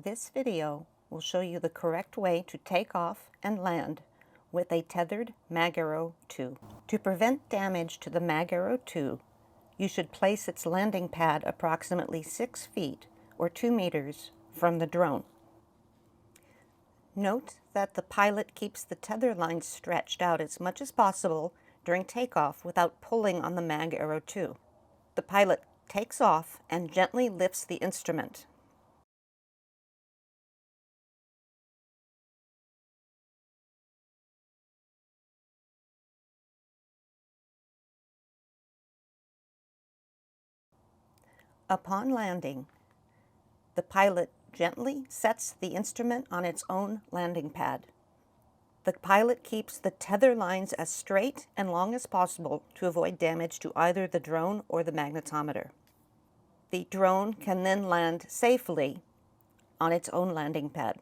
This video will show you the correct way to take off and land with a tethered MagArrow II. To prevent damage to the MagArrow II, you should place its landing pad approximately 6 feet or 2 meters from the drone. Note that the pilot keeps the tether lines stretched out as much as possible during takeoff without pulling on the MagArrow II. The pilot takes off and gently lifts the instrument. Upon landing, the pilot gently sets the instrument on its own landing pad. The pilot keeps the tether lines as straight and long as possible to avoid damage to either the drone or the magnetometer. The drone can then land safely on its own landing pad.